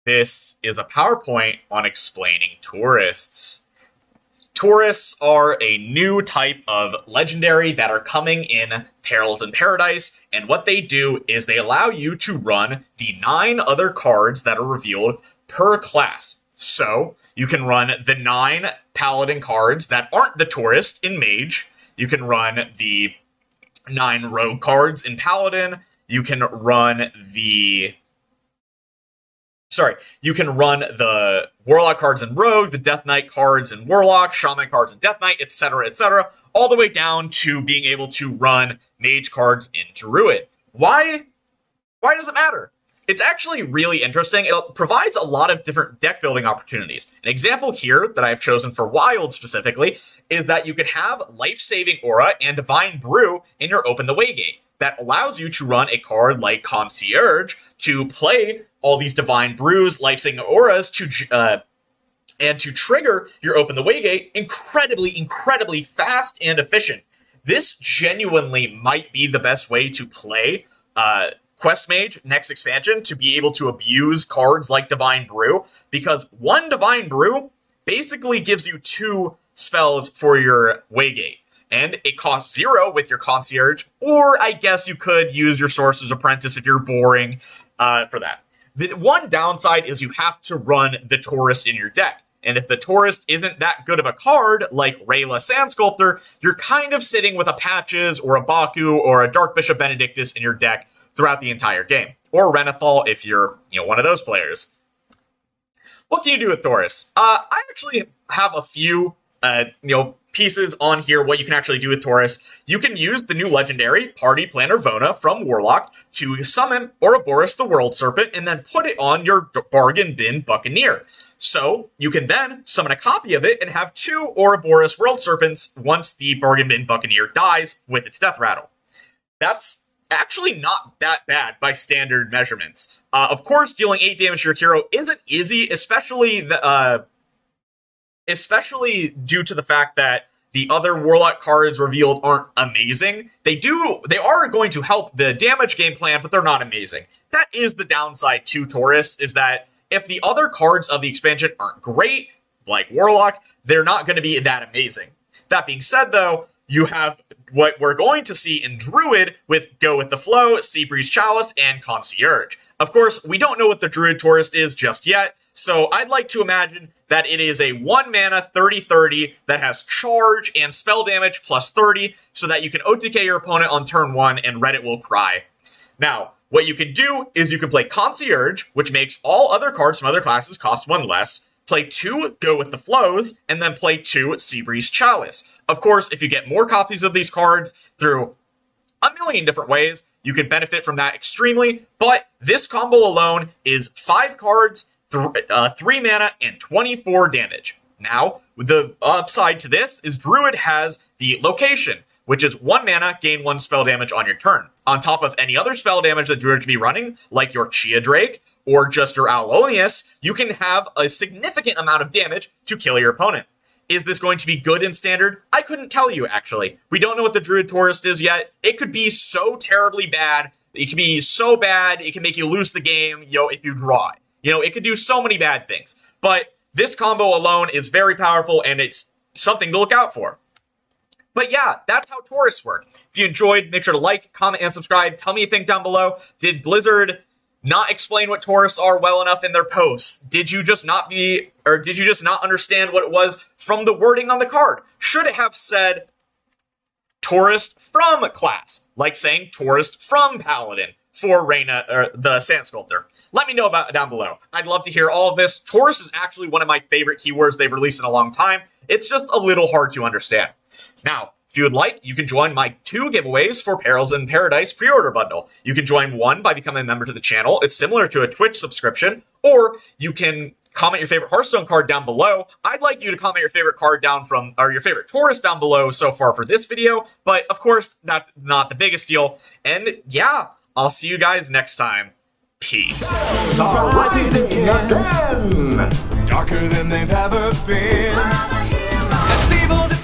This is a PowerPoint on explaining tourists. Tourists are a new type of legendary that are coming in Perils in Paradise, and what they do is they allow you to run the 9 other cards that are revealed per class. So, you can run the 9 Paladin cards that aren't the tourist in Mage. You can run the 9 Rogue cards in Paladin. You can run the Warlock cards in Rogue, the Death Knight cards in Warlock, Shaman cards in Death Knight, etc., all the way down to being able to run Mage cards in Druid. Why does it matter? It's actually really interesting. It provides a lot of different deck building opportunities. An example here that I've chosen for Wild specifically is that you could have Life-Saving Aura and Divine Brew in your Open the Way gate. That allows you to run a card like Concierge to play all these Divine Brews, Life-Saving Auras and to trigger your Open the Way gate incredibly fast and efficient. This genuinely might be the best way to play Quest Mage next expansion, to be able to abuse cards like Divine Brew, because one Divine Brew basically gives you 2 spells for your Waygate, and it costs 0 with your Concierge, or I guess you could use your Sorcerer's Apprentice if you're boring for that. The one downside is you have to run the Tourist in your deck, and if the Tourist isn't that good of a card, like Rayla Sand Sculptor, you're kind of sitting with a Patches or a Baku or a Dark Bishop Benedictus in your deck throughout the entire game. Or Renathal if you're, one of those players. What can you do with Taurus? I actually have a few, pieces on here what you can actually do with Taurus. You can use the new legendary Party Planner Vona from Warlock to summon Ouroboros the World Serpent and then put it on your Bargain Bin Buccaneer. So you can then summon a copy of it and have 2 Ouroboros World Serpents once the Bargain Bin Buccaneer dies with its death rattle. That's actually not that bad by standard measurements. Of course, dealing 8 damage to your hero isn't easy, especially due to the fact that the other Warlock cards revealed aren't amazing. They are going to help the damage game plan, but they're not amazing. That is the downside to Taurus, is that if the other cards of the expansion aren't great, like Warlock, they're not going to be that amazing. That being said, though, you have what we're going to see in Druid with Go With The Flow, Seabreeze Chalice, and Concierge. Of course, we don't know what the Druid Tourist is just yet, so I'd like to imagine that it is a 1 mana 30/30 that has charge and spell damage plus 30, so that you can OTK your opponent on turn 1 and Reddit will cry. Now, what you can do is you can play Concierge, which makes all other cards from other classes cost 1 less, play 2 Go With The Flows, and then play 2 Seabreeze Chalice. Of course, if you get more copies of these cards through a million different ways, you can benefit from that extremely, but this combo alone is 5 cards, 3 mana, and 24 damage. Now, the upside to this is Druid has the Location, which is 1 mana, gain 1 spell damage on your turn. On top of any other spell damage that Druid can be running, like your Chia Drake, or just your Alonius, you can have a significant amount of damage to kill your opponent. Is this going to be good in Standard? I couldn't tell you, actually. We don't know what the Druid Tourist is yet. It could be so terribly bad. It can be so bad, it can make you lose the game, if you draw it. It could do so many bad things. But this combo alone is very powerful, and it's something to look out for. But yeah, that's how Taurus work. If you enjoyed, make sure to like, comment, and subscribe. Tell me what you think down below. Did Blizzard not explain what Taurus are well enough in their posts? Did you just not understand what it was from the wording on the card? Should it have said Tourist from class, like saying Tourist from Paladin for Reyna or the Sand Sculptor? Let me know about it down below. I'd love to hear all of this. Taurus is actually one of my favorite keywords they've released in a long time. It's just a little hard to understand. Now, if you would like, you can join my 2 giveaways for Perils in Paradise pre-order bundle. You can join one by becoming a member to the channel. It's similar to a Twitch subscription, or you can comment your favorite Hearthstone card down below. I'd like you to comment your favorite card your favorite Taurus down below so far for this video, but of course, that's not the biggest deal. And yeah, I'll see you guys next time. Peace. Rising again, darker than they've ever been. It's evil.